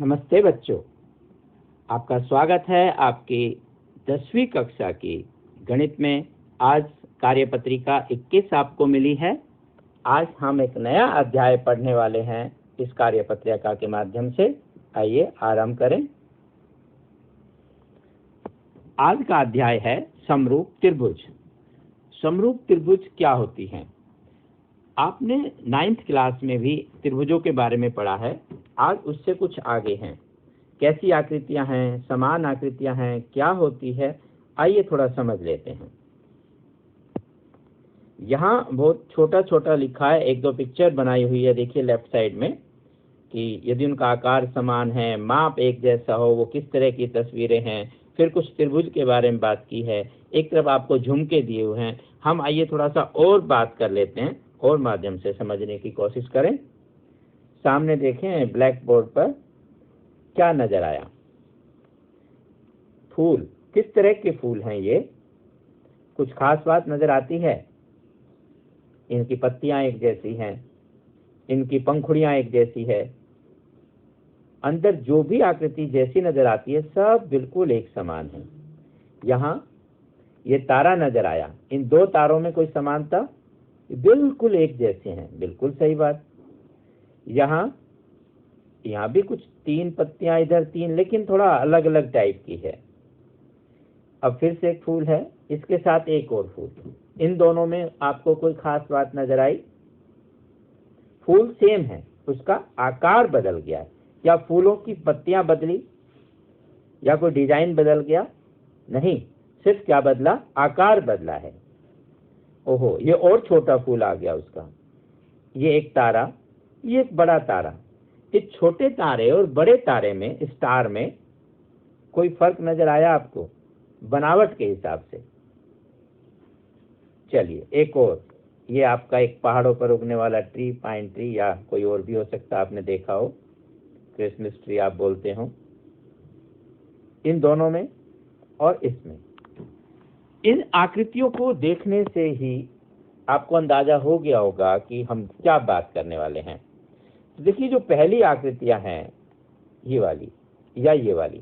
नमस्ते बच्चों, आपका स्वागत है आपकी 10वीं कक्षा की गणित में। आज कार्यपत्रिका 21 आपको मिली है। आज हम एक नया अध्याय पढ़ने वाले हैं इस कार्यपत्रिका के माध्यम से। आइए आरंभ करें। आज का अध्याय है समरूप त्रिभुज। समरूप त्रिभुज क्या होती हैं? आपने 9th क्लास में भी त्रिभुजों के बारे में पढ़ा है। आज उससे कुछ आगे हैं। कैसी आकृतियां हैं, समान आकृतियां हैं, क्या होती है, आइए थोड़ा समझ लेते हैं। यहाँ बहुत छोटा छोटा लिखा है, एक दो पिक्चर बनाई हुई है, देखिए लेफ्ट साइड में, कि यदि उनका आकार समान है, माप एक जैसा हो, वो किस तरह की तस्वीरें हैं। फिर कुछ त्रिभुज के बारे में बात की है। एक तरफ आपको झुमके दिए हुए हैं। हम आइए थोड़ा सा और बात कर लेते हैं और माध्यम से समझने की कोशिश करें। सामने देखें ब्लैक बोर्ड पर क्या नजर आया? फूल। किस तरह के फूल हैं ये? कुछ खास बात नजर आती है? इनकी पत्तियां एक जैसी हैं, इनकी पंखुड़ियां एक जैसी है, अंदर जो भी आकृति जैसी नजर आती है सब बिल्कुल एक समान है। यहाँ ये तारा नजर आया, इन दो तारों में कोई समानता? बिल्कुल एक जैसे हैं, बिल्कुल सही बात। यहाँ भी कुछ 3 पत्तियां, इधर 3, लेकिन थोड़ा अलग अलग टाइप की है। अब फिर से एक फूल है, इसके साथ एक और फूल। इन दोनों में आपको कोई खास बात नजर आई? फूल सेम है, उसका आकार बदल गया है। या फूलों की पत्तियां बदली या कोई डिजाइन बदल गया? नहीं, सिर्फ क्या बदला? आकार बदला है। ओहो, ये और छोटा फूल आ गया उसका। ये एक तारा, ये एक बड़ा तारा। इस छोटे तारे और बड़े तारे में, स्टार में, कोई फर्क नजर आया आपको बनावट के हिसाब से? चलिए एक और, ये आपका एक पहाड़ों पर उगने वाला ट्री, पाइन ट्री, या कोई और भी हो सकता, आपने देखा हो, क्रिसमस ट्री आप बोलते हो। इन दोनों में और इसमें, इन आकृतियों को देखने से ही आपको अंदाजा हो गया होगा कि हम क्या बात करने वाले हैं। तो देखिए, जो पहली आकृतियां हैं, ये वाली या ये वाली,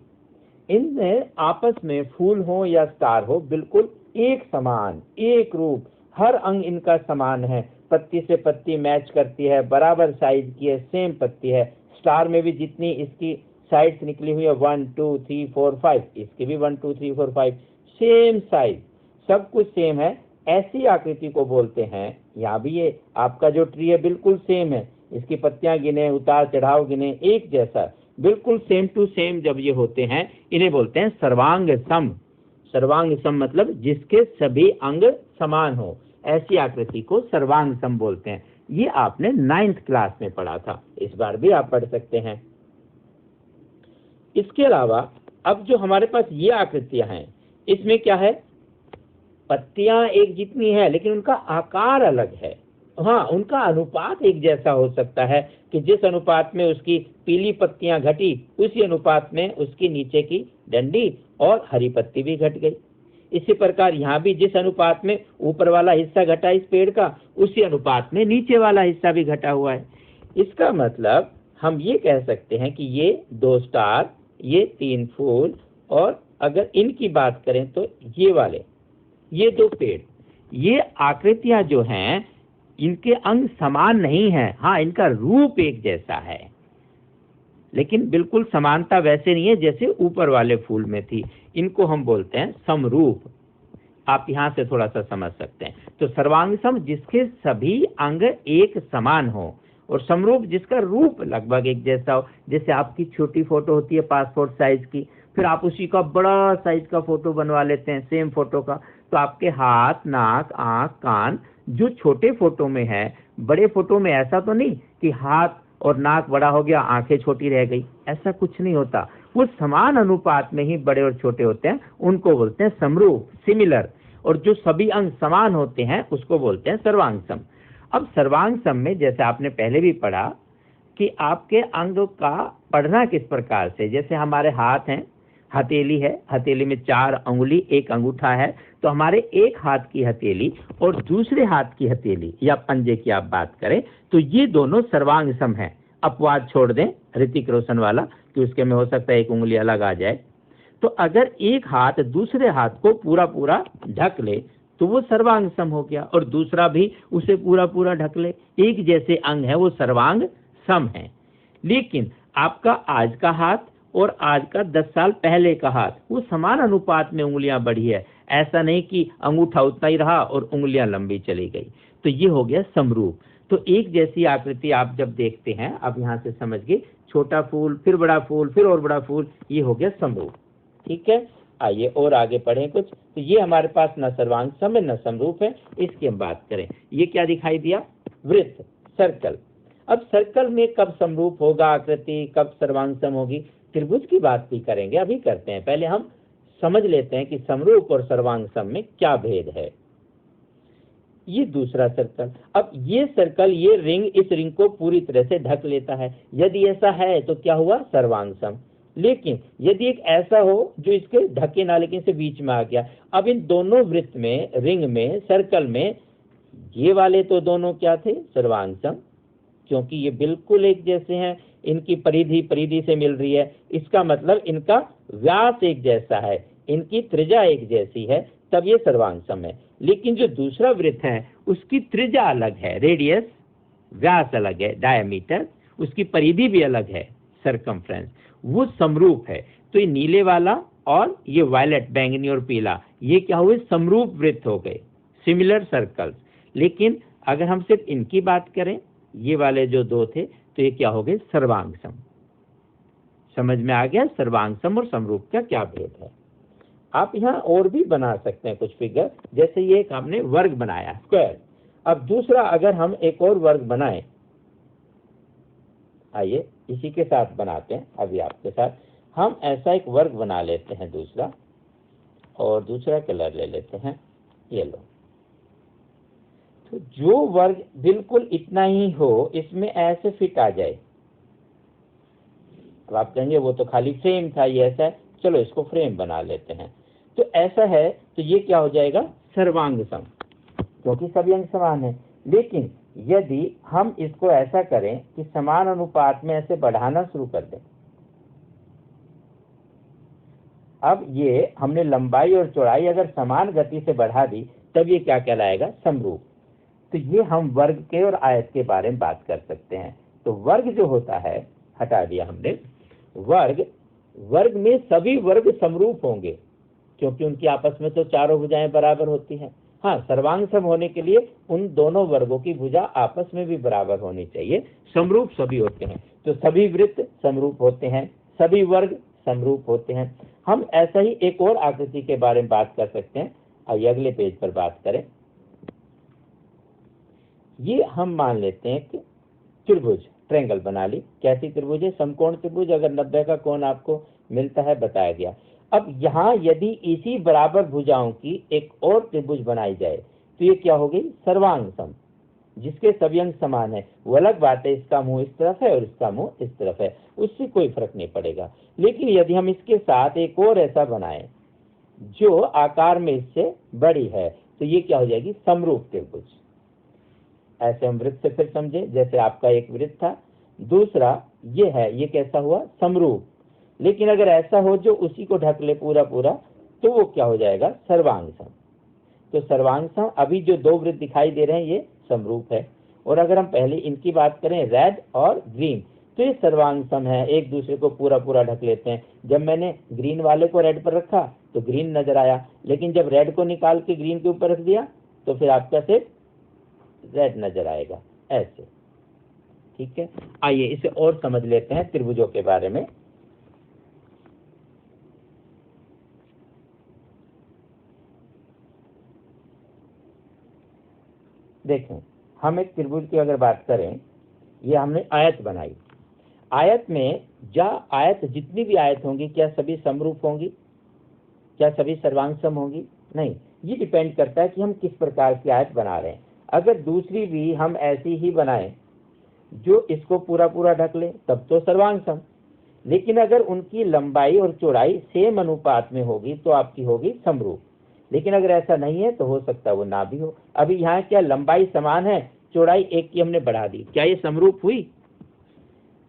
इनमें आपस में फूल हो या स्टार हो, बिल्कुल एक समान, एक रूप, हर अंग इनका समान है। पत्ती से पत्ती मैच करती है, बराबर साइज की है, सेम पत्ती है। स्टार में भी जितनी इसकी साइड्स निकली हुई है, 1 2 3 4 5, इसकी भी 1 2 3 4 5, सेम साइज, सब कुछ सेम है। ऐसी आकृति को बोलते हैं। यहाँ भी ये आपका जो ट्री है बिल्कुल सेम है, इसकी पत्तियां गिने, उतार चढ़ाव गिने, एक जैसा, बिल्कुल सेम टू सेम जब ये होते हैं, इन्हें बोलते हैं सर्वांग सम। सर्वांग सम मतलब जिसके सभी अंग समान हो, ऐसी आकृति को सर्वांग सम बोलते हैं। ये आपने 9th क्लास में पढ़ा था, इस बार भी आप पढ़ सकते हैं। इसके अलावा अब जो हमारे पास ये आकृतियां हैं, इसमें क्या है? पत्तियां एक जितनी है, लेकिन उनका आकार अलग है। हाँ, उनका अनुपात एक जैसा हो सकता है कि जिस अनुपात में उसकी पीली पत्तियां घटी, उसी अनुपात में उसकी नीचे की डंडी और हरी पत्ती भी घट गई। इसी प्रकार यहाँ भी जिस अनुपात में ऊपर वाला हिस्सा घटा इस पेड़ का, उसी अनुपात में नीचे वाला हिस्सा भी घटा हुआ है। इसका मतलब हम ये कह सकते हैं कि ये 2 स्टार, ये 3 फूल, और अगर इनकी बात करें तो ये वाले, ये 2 पेड़, ये आकृतियां जो हैं, इनके अंग समान नहीं है। हाँ, इनका रूप एक जैसा है, लेकिन बिल्कुल समानता वैसे नहीं है जैसे ऊपर वाले फूल में थी। इनको हम बोलते हैं समरूप। आप यहां से थोड़ा सा समझ सकते हैं। तो सर्वांग सम जिसके सभी अंग एक समान हो, और समरूप जिसका रूप लगभग एक जैसा हो। जैसे आपकी छोटी फोटो होती है पासपोर्ट साइज की, फिर आप उसी का बड़ा साइज का फोटो बनवा लेते हैं सेम फोटो का, तो आपके हाथ, नाक, आंख, कान जो छोटे फोटो में है, बड़े फोटो में ऐसा तो नहीं कि हाथ और नाक बड़ा हो गया, आंखें छोटी रह गई, ऐसा कुछ नहीं होता। वो समान अनुपात में ही बड़े और छोटे होते हैं, उनको बोलते हैं समरूप, सिमिलर। और जो सभी अंग समान होते हैं उसको बोलते हैं सर्वांग सम। अब सर्वांग सम में जैसे आपने पहले भी पढ़ा कि आपके अंग का पढ़ना किस प्रकार से, जैसे हमारे हाथ हैं, हथेली है, हथेली में 4 अंगुली, 1 अंगूठा है, तो हमारे एक हाथ की हथेली और दूसरे हाथ की हथेली या पंजे की आप बात करें तो ये दोनों सर्वांग सम है। अपवाद छोड़ दें ऋतिक रोशन वाला कि उसके में हो सकता है एक उंगली अलग आ जाए, तो अगर एक हाथ दूसरे हाथ को पूरा पूरा ढक ले तो वो सर्वांग सम हो गया, और दूसरा भी उसे पूरा पूरा ढक ले, एक जैसे अंग है, वो सर्वांग सम है। लेकिन आपका आज का हाथ और आज का 10 साल पहले का हाथ वो समान अनुपात में उंगलियां बढ़ी है, ऐसा नहीं कि अंगूठा उतना ही रहा और उंगलियां लंबी चली गई, तो ये हो गया समरूप। तो एक जैसी आकृति आप जब देखते हैं, आप यहाँ से समझ गए, छोटा फूल फिर बड़ा फूल फिर और बड़ा फूल, ये हो गया समरूप। ठीक है, आइए और आगे पढ़ें कुछ। तो ये हमारे पास न सर्वांग सम है न समरूप है, इसकी हम बात करें। ये क्या दिखाई दिया? वृत्त, सर्कल। अब सर्कल में कब समरूप होगा आकृति, कब सर्वांग सम होगी? त्रिभुज की बात भी करेंगे, अभी करते हैं, पहले हम समझ लेते हैं कि समरूप और सर्वांग सम में क्या भेद है। ये दूसरा सर्कल, अब ये सर्कल, ये रिंग, इस रिंग को पूरी तरह से ढक लेता है, यदि ऐसा है तो क्या हुआ? सर्वांग सम। लेकिन यदि एक ऐसा हो जो इसके ढके ना लेकिन से बीच में आ गया, अब इन दोनों वृत्त में, रिंग में, सर्कल में, ये वाले तो दोनों क्या थे? सर्वांग सम, क्योंकि ये बिल्कुल एक जैसे हैं, इनकी परिधि परिधि से मिल रही है, इसका मतलब इनका व्यास एक जैसा है, इनकी त्रिज्या एक जैसी है, तब ये सर्वांग सम है। लेकिन जो दूसरा वृत्त है उसकी त्रिज्या अलग है, रेडियस, व्यास अलग है, डायमीटर, उसकी परिधि भी अलग है, सरकमफ्रेंस, वो समरूप है। तो ये नीले वाला और ये वायलेट, बैंगनी और पीला, ये क्या हुए? समरूप वृत्त हो गए, सिमिलर सर्कल्स। लेकिन अगर हम सिर्फ इनकी बात करें, ये वाले जो दो थे, तो ये क्या हो गए? सर्वांग सम। समझ में आ गया सर्वांग सम और समरूप का क्या भेद है। आप यहाँ और भी बना सकते हैं कुछ फिगर, जैसे ये एक हमने वर्ग बनाया, स्क्वायर। अब दूसरा अगर हम एक और वर्ग बनाएं, आइए इसी के साथ बनाते हैं, अभी आपके साथ हम ऐसा एक वर्ग बना लेते हैं दूसरा, और दूसरा कलर ले लेते हैं येलो। तो जो वर्ग बिल्कुल इतना ही हो, इसमें ऐसे फिट आ जाए। अब आप कहेंगे वो तो खाली फ्रेम था, ये ऐसा है, चलो इसको फ्रेम बना लेते हैं। तो ऐसा है तो ये क्या हो जाएगा? सर्वांग सम, क्योंकि सभी अंग समान है। लेकिन यदि हम इसको ऐसा करें कि समान अनुपात में ऐसे बढ़ाना शुरू कर दें, अब ये हमने लंबाई और चौड़ाई अगर समान गति से बढ़ा दी, तब ये क्या कहलाएगा? समरूप। तो ये हम वर्ग के और आयत के बारे में बात कर सकते हैं। तो वर्ग जो होता है, हटा दिया हमने वर्ग, वर्ग में सभी वर्ग समरूप होंगे, क्योंकि उनकी आपस में तो चारों भुजाएं बराबर होती हैं। हाँ, सर्वांग सम होने के लिए उन दोनों वर्गों की भुजा आपस में भी बराबर होनी चाहिए, समरूप सभी होते हैं। तो सभी वृत्त समरूप होते हैं, सभी वर्ग समरूप होते हैं। हम ऐसा ही एक और आकृति के बारे में बात कर सकते हैं। आइए अगले पेज पर बात करें। ये हम मान लेते हैं कि त्रिभुज, ट्रायंगल बना ली। कैसी त्रिभुज है? समकोण त्रिभुज। अगर 90 का कोण आपको मिलता है, बताया गया। अब यहाँ यदि इसी बराबर भुजाओं की एक और त्रिभुज बनाई जाए, तो ये क्या हो गई? सर्वांग सम, जिसके सभी अंग समान है। वो अलग बात है, इसका मुंह इस तरफ है और इसका मुंह इस तरफ है, उससे कोई फर्क नहीं पड़ेगा। लेकिन यदि हम इसके साथ एक और ऐसा बनाए जो आकार में इससे बड़ी है, तो ये क्या हो जाएगी? समरूप त्रिभुज। ऐसे हम वृत्त से फिर समझे, जैसे आपका एक वृत्त था, दूसरा ये है, ये कैसा हुआ? समरूप। लेकिन अगर ऐसा हो जो उसी को ढक ले पूरा पूरा, तो वो क्या हो जाएगा? सर्वांग सम। तो सर्वांग सम, अभी जो दो वृत्त दिखाई दे रहे हैं ये समरूप है। और अगर हम पहले इनकी बात करें, रेड और ग्रीन, तो ये सर्वांग सम है, एक दूसरे को पूरा पूरा ढक लेते हैं। जब मैंने ग्रीन वाले को रेड पर रखा तो ग्रीन नजर आया, लेकिन जब रेड को निकाल के ग्रीन के ऊपर रख दिया तो फिर आपका सिर्फ रेड नजर आएगा, ऐसे। ठीक है, आइए इसे और समझ लेते हैं त्रिभुजों के बारे में। देखें, हम एक त्रिभुज की अगर बात करें, ये हमने आयत बनाई। आयत में आयत जितनी भी आयत होंगी, क्या सभी समरूप होंगी? क्या सभी सर्वांग सम होंगी? नहीं, ये डिपेंड करता है कि हम किस प्रकार की आयत बना रहे हैं। अगर दूसरी भी हम ऐसी ही बनाएं जो इसको पूरा पूरा ढक ले, तब तो सर्वांग सम। लेकिन अगर उनकी लंबाई और चौड़ाई सेम अनुपात में होगी तो आपकी होगी समरूप। लेकिन अगर ऐसा नहीं है तो हो सकता है वो ना भी हो। अभी यहाँ क्या लंबाई समान है, चौड़ाई एक की हमने बढ़ा दी, क्या ये समरूप हुई?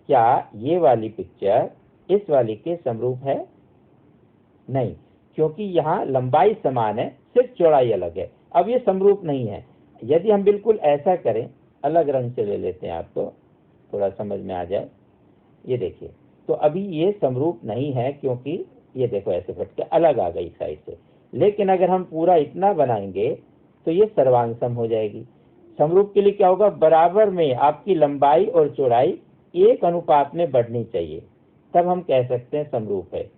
क्या ये वाली पिक्चर इस वाली के समरूप है? नहीं, क्योंकि यहाँ लंबाई समान है, सिर्फ चौड़ाई अलग है। अब ये समरूप नहीं है। यदि हम बिल्कुल ऐसा करें, अलग रंग से ले लेते हैं, आपको थोड़ा समझ में आ जाए। ये देखिए, तो अभी ये समरूप नहीं है, क्योंकि ये देखो ऐसे फट के अलग आ गई साइड से। लेकिन अगर हम पूरा इतना बनाएंगे तो ये सर्वांग हो जाएगी। समरूप के लिए क्या होगा? बराबर में आपकी लंबाई और चौड़ाई एक अनुपात में बढ़नी चाहिए, तब हम कह सकते हैं समरूप है।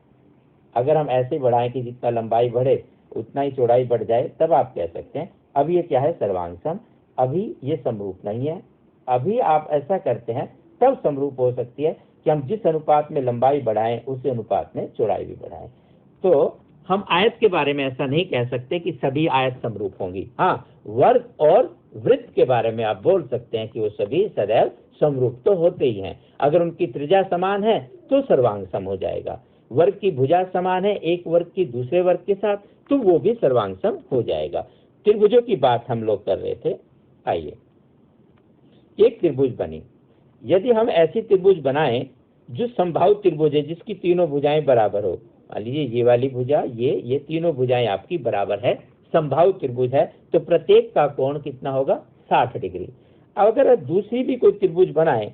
अगर हम ऐसे बढ़ाएं कि जितना लंबाई बढ़े उतना ही चौड़ाई बढ़ जाए, तब आप कह सकते हैं। अब ये क्या है? सर्वांग। अभी ये समरूप नहीं है। अभी आप ऐसा करते हैं तब समरूप हो सकती है कि हम जिस अनुपात में लंबाई बढ़ाएं उसी अनुपात में चौड़ाई भी बढ़ाएं। तो हम आयत के बारे में ऐसा नहीं कह सकते कि सभी आयत समरूप होंगी। हाँ, वर्ग और वृत्त के बारे में आप बोल सकते हैं कि वो सभी सदैव समरूप तो होते ही हैं। अगर उनकी त्रिज्या समान है तो सर्वांग सम हो जाएगा। वर्ग की भुजा समान है एक वर्ग की दूसरे वर्ग के साथ, तो वो भी सर्वांग सम हो जाएगा। त्रिभुजों की बात हम लोग कर रहे थे। आइए, एक त्रिभुज बनी। यदि हम ऐसी त्रिभुज बनाएं जो समबाहु त्रिभुज है, जिसकी तीनों भुजाएं बराबर हो। मान लीजिए ये वाली भुजा, ये तीनों भुजाएं आपकी बराबर है, समबाहु त्रिभुज है, तो प्रत्येक का कोण कितना होगा? 60 डिग्री। अब अगर दूसरी भी कोई त्रिभुज बनाए,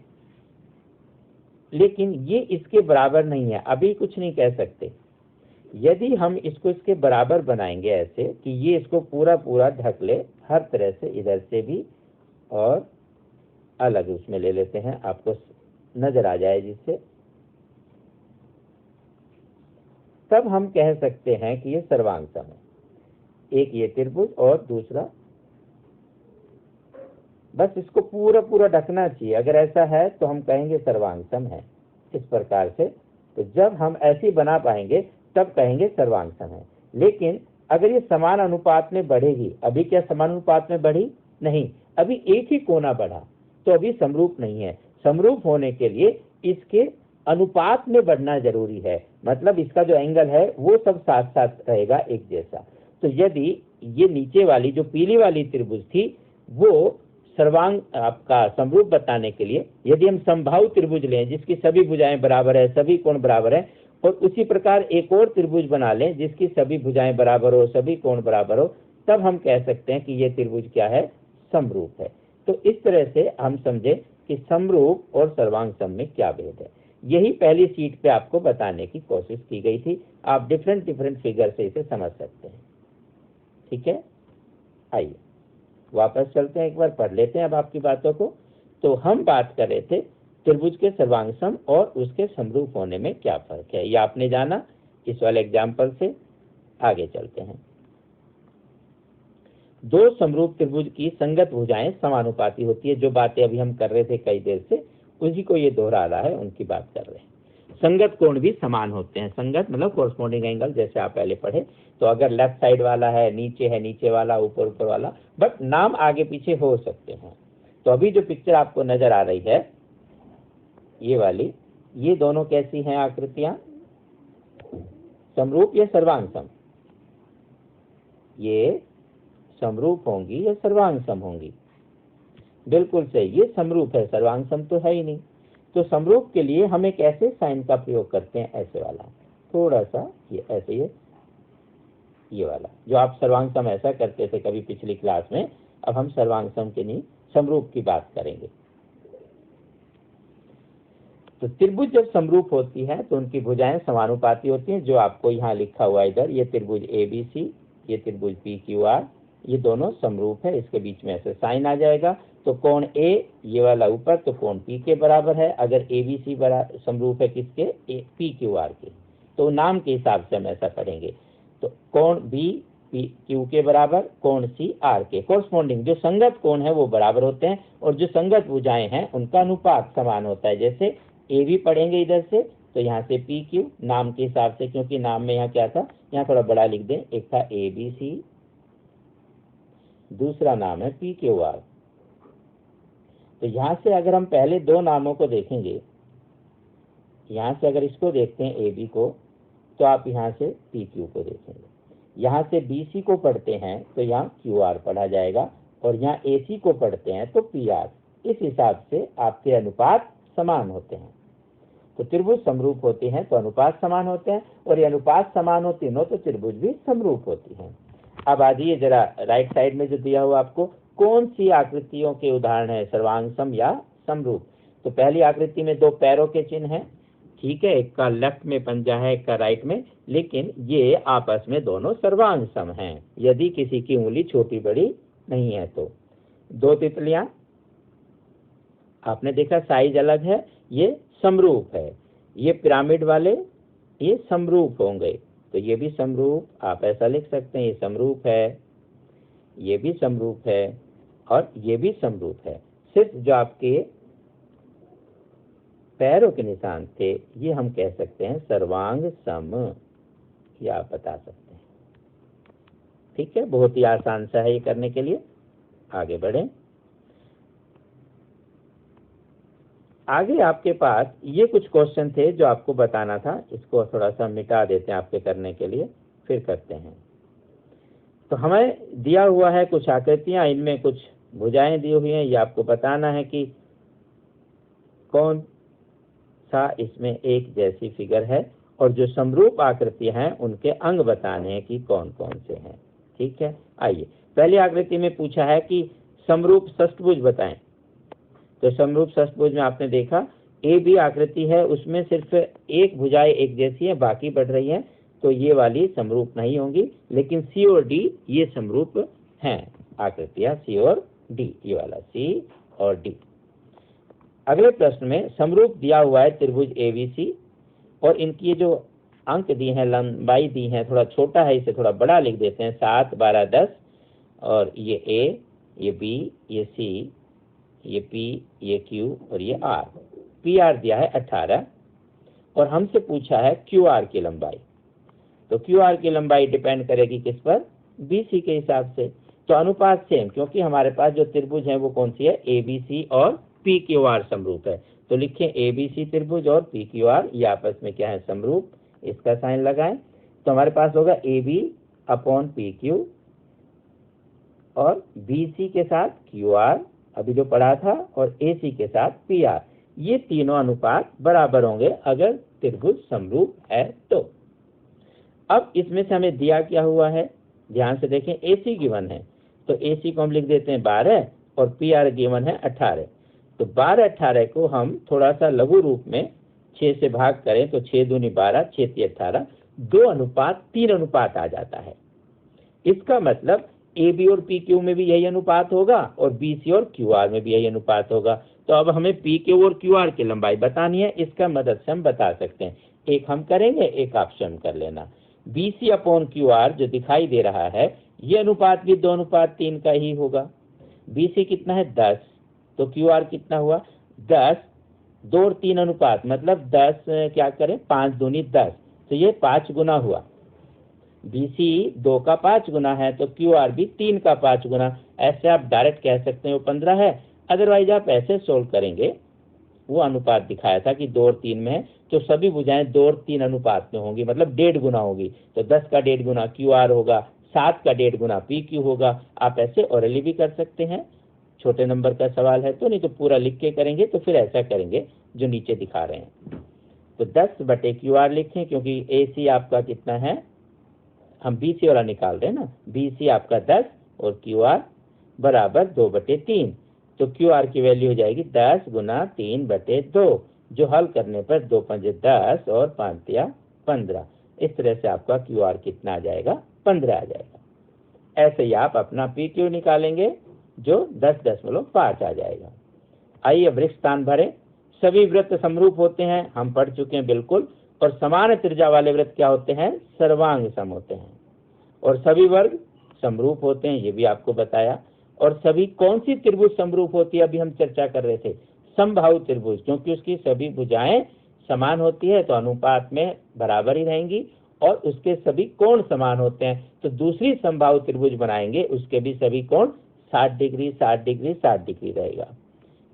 लेकिन ये इसके बराबर नहीं है, अभी कुछ नहीं कह सकते। यदि हम इसको इसके बराबर बनाएंगे ऐसे कि ये इसको पूरा पूरा ढक ले हर तरह से, इधर से भी और अलग उसमें ले लेते हैं, आपको नजर आ जाए जिससे, तब हम कह सकते हैं कि ये सर्वांग सम है। एक ये त्रिभुज और दूसरा, बस इसको पूरा पूरा ढकना चाहिए। अगर ऐसा है तो हम कहेंगे सर्वांग सम है। इस प्रकार से तो जब हम ऐसी बना पाएंगे तब कहेंगे सर्वांग सम है। लेकिन अगर ये समान अनुपात में बढ़ेगी, अभी क्या समान अनुपात में बढ़ी? नहीं, अभी एक ही कोना बढ़ा, तो अभी समरूप नहीं है। समरूप होने के लिए इसके अनुपात में बढ़ना जरूरी है, मतलब इसका जो एंगल है वो सब साथ साथ रहेगा एक जैसा। तो यदि ये नीचे वाली जो पीली वाली त्रिभुज थी, वो सर्वांग आपका समरूप बताने के लिए यदि हम समबाहु त्रिभुज लें जिसकी सभी भुजाएं बराबर है, सभी कोण बराबर है, और उसी प्रकार एक और त्रिभुज बना लें जिसकी सभी भुजाएं बराबर हो, सभी कोण बराबर हो, तब हम कह सकते हैं कि ये त्रिभुज क्या है? समरूप है। तो इस तरह से हम समझे कि समरूप और सर्वांग सम में क्या भेद है। यही पहली सीट पे आपको बताने की कोशिश की गई थी। आप डिफरेंट फिगर से इसे समझ सकते हैं। ठीक है, आइए वापस चलते हैं, एक बार पढ़ लेते हैं अब आपकी बातों को। तो हम बात कर रहे थे त्रिभुज के सर्वांग सम और उसके समरूप होने में क्या फर्क है, ये आपने जाना इस वाले एग्जाम्पल से। आगे चलते हैं। दो समरूप त्रिभुज की संगत भुजाएं समानुपाती होती है। जो बातें अभी हम कर रहे थे कई देर से, उसी को ये दोहरा रहा है, उनकी बात कर रहे हैं। संगत कोण भी समान होते हैं। संगत मतलब कोरस्पोंडिंग एंगल, जैसे आप पहले पढ़े। तो अगर लेफ्ट साइड वाला है नीचे वाला ऊपर ऊपर वाला, बट नाम आगे पीछे हो सकते हैं। तो अभी जो पिक्चर आपको नजर आ रही है ये वाली, ये दोनों कैसी हैं आकृतियां? समरूप या सर्वांग सम? ये समरूप होंगी या सर्वांग सम होंगी? बिल्कुल सही, ये समरूप है, सर्वांग सम तो है ही नहीं। तो समरूप के लिए हम एक ऐसे साइन का प्रयोग करते हैं, ऐसे वाला, थोड़ा सा ये ऐसे, ये वाला जो आप सर्वांग सम ऐसा करते थे कभी पिछली क्लास में। अब हम सर्वांग सम के नहीं समरूप की बात करेंगे। तो त्रिभुज जब समरूप होती है तो उनकी भुजाएं समानुपाती होती हैं, जो आपको यहाँ लिखा हुआ इधर, ये त्रिभुज ABC, ये त्रिभुज PQR, ये दोनों समरूप है। इसके बीच में ऐसे साइन आ जाएगा, तो कोण A ये वाला ऊपर, तो कोण P के बराबर है। अगर ABC समरूप है किसके? PQR के, तो नाम के हिसाब से हम ऐसा करेंगे। तो कोण B Q के बराबर, कोण C R के। कोरस्पोंडिंग जो संगत कोण है वो बराबर होते हैं, और जो संगत भुजाएं हैं उनका अनुपात समान होता है। जैसे ए भी पढ़ेंगे इधर से, तो यहाँ से PQ नाम के हिसाब से, क्योंकि नाम में यहाँ क्या था, यहाँ थोड़ा बड़ा लिख दें, एक था ABC, दूसरा नाम है PQR। तो यहाँ से अगर हम पहले दो नामों को देखेंगे, यहाँ से अगर इसको देखते हैं AB को, तो आप यहाँ से PQ को देखेंगे। यहाँ से BC को पढ़ते हैं तो यहाँ QR पढ़ा जाएगा, और यहाँ AC को पढ़ते हैं तो PR। इस हिसाब से आपके अनुपात समान होते हैं। तो त्रिभुज समरूप होते हैं तो अनुपात समान होते हैं, और ये अनुपात समान हो तीनों तो त्रिभुज भी समरूप होती हैं। अब आ जाइए जरा राइट साइड में जो दिया हुआ आपको, कौन सी आकृतियों के उदाहरण है सर्वांग सम या समरूप। तो पहली आकृति में 2 पैरों के चिन्ह हैं, ठीक है, एक का लेफ्ट में पंजा है, एक का राइट में, लेकिन ये आपस में दोनों सर्वांग सम हैं यदि किसी की उंगली छोटी बड़ी नहीं है तो। 2 तितलियां, आपने देखा साइज अलग है, ये समरूप है। ये पिरामिड वाले ये समरूप होंगे, तो ये भी समरूप, आप ऐसा लिख सकते हैं, ये समरूप है, ये भी समरूप है और ये भी समरूप है। सिर्फ जो आपके पैरों के निशान थे ये हम कह सकते हैं सर्वांग सम, ये आप बता सकते हैं। ठीक है, बहुत ही आसान सा है ये करने के लिए। आगे बढ़ें। आगे आपके पास ये कुछ क्वेश्चन थे जो आपको बताना था, इसको थोड़ा सा मिटा देते हैं आपके करने के लिए, फिर करते हैं। तो हमें दिया हुआ है कुछ आकृतियां, इनमें कुछ भुजाएं दी हुई हैं, ये आपको बताना है कि कौन सा इसमें एक जैसी फिगर है, और जो समरूप आकृतियां हैं उनके अंग बताने हैं कि कौन कौन से हैं। ठीक है, आइए पहली आकृति में पूछा है कि समरूप षष्ठभुज बताएं। तो समरूप षष्ठभुज में आपने देखा ए बी आकृति है, उसमें सिर्फ एक भुजाएं एक जैसी है, बाकी बढ़ रही है, तो ये वाली समरूप नहीं होंगी, लेकिन सी और डी ये समरूप हैं आकृतियां, सी और डी, ये वाला सी और डी। अगले प्रश्न में समरूप दिया हुआ है त्रिभुज एबीसी, और इनकी जो अंक दी हैं, लंबाई दी है, थोड़ा छोटा है, इसे थोड़ा बड़ा लिख देते हैं, 7, 12, 10, और ये ए, ये बी, ये सी, ये पी, ये क्यू और ये आर। पी आर दिया है 18, और हमसे पूछा है क्यू आर की लंबाई। तो क्यू आर की लंबाई डिपेंड करेगी किस पर, बी सी के हिसाब से। तो अनुपात सेम, क्योंकि हमारे पास जो त्रिभुज है वो कौन सी है, ए बी सी और पी क्यू आर समरूप है। तो लिखें ए बी सी त्रिभुज और पी क्यू आर ये आपस में क्या है, समरूप, इसका साइन लगाएं। तो हमारे पास होगा A B upon P Q और बी सी के साथ क्यू आर अभी जो पढ़ा था, और ए सी के साथ पी आर, ये तीनों अनुपात बराबर होंगे अगर त्रिभुज समरूप है तो। अब इसमें से हमें दिया क्या हुआ है, ध्यान से देखें, ए सी गिवन है, तो ए सी को हम लिख देते हैं 12 और पी आर गिवन है 18। तो 12, 18 को हम थोड़ा सा लघु रूप में 6 से भाग करें तो 6 दूनी 12, 6 तिया 18, 2:3 अनुपात आ जाता है। इसका मतलब ए बी और पी क्यू में भी यही अनुपात होगा और बी सी और क्यू आर में भी यही अनुपात होगा। तो अब हमें पी क्यू और क्यू आर की लंबाई बतानी है, इसका मदद से हम बता सकते हैं। एक हम करेंगे, एक आप स्वयं कर लेना। B C upon Q R जो दिखाई दे रहा है, ये अनुपात भी 2:3 का ही होगा। बी सी कितना है, 10, तो क्यू आर कितना हुआ, 10, 2 और 3 अनुपात, मतलब 10 क्या करें, 5 दूनी 10, तो ये 5 गुना हुआ। BC 2 का 5 गुना है, तो QR भी 3 का 5 गुना। ऐसे आप डायरेक्ट कह सकते हैं वो 15 है। अदरवाइज आप ऐसे सोल्व करेंगे, वो अनुपात दिखाया था कि 2 और 3 में है, तो सभी भुजाएं 2 और 3 अनुपात में होंगी, मतलब 1.5 गुना होगी। तो 10 का 1.5 गुना QR होगा, 7 का 1.5 गुना PQ होगा। आप ऐसे ओरली भी कर सकते हैं, छोटे नंबर का सवाल है तो, नहीं तो पूरा लिख के करेंगे तो फिर ऐसा करेंगे जो नीचे दिखा रहे हैं। तो 10/QR लिखें, क्योंकि AC आपका कितना है, हम BC वाला निकाल रहे हैं ना, BC आपका 10 और QR बराबर 2/3। तो QR की वैल्यू हो जाएगी 10 गुना 3/2, जो हल करने पर 2 पंजे 10 और 5 तिया 15। इस तरह से आपका QR कितना आ जाएगा, 15 आ जाएगा। ऐसे ही आप अपना PQ निकालेंगे जो 10.5 आ जाएगा। आइए वृत्त स्थान भरें। सभी वृत्त समरूप होते हैं, हम पढ़ चुके हैं बिल्कुल। और समान त्रिज्या वाले वृत्त क्या होते हैं, सर्वांग सम होते हैं। और सभी वर्ग समरूप होते हैं, ये भी आपको बताया। और सभी कौन सी त्रिभुज समरूप होती है, अभी हम चर्चा कर रहे थे, समबाहु त्रिभुज, क्योंकि उसकी सभी भुजाएं समान होती है तो अनुपात में बराबर ही रहेंगी। और उसके सभी कोण समान होते हैं, तो दूसरी समबाहु त्रिभुज बनाएंगे, उसके भी सभी कोण 60 डिग्री 60 डिग्री 60 डिग्री रहेगा।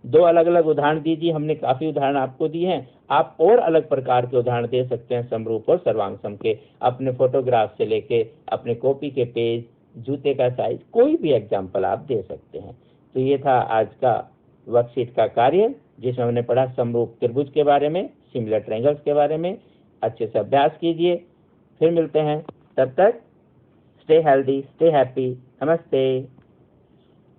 2 अलग अलग उदाहरण दीजिए, हमने काफी उदाहरण आपको दिए हैं, आप और अलग प्रकार के उदाहरण दे सकते हैं समरूप और सर्वांग सम के, अपने फोटोग्राफ से लेके अपने कॉपी के पेज, जूते का साइज, कोई भी एग्जाम्पल आप दे सकते हैं। तो ये था आज का वर्कशीट का कार्य, जिसमें हमने पढ़ा समरूप त्रिभुज के बारे में, सिमिलर ट्रायंगल्स के बारे में अच्छे से अभ्यास कीजिए। फिर मिलते हैं, तब तक स्टे हेल्दी, स्टे हैप्पी। नमस्ते।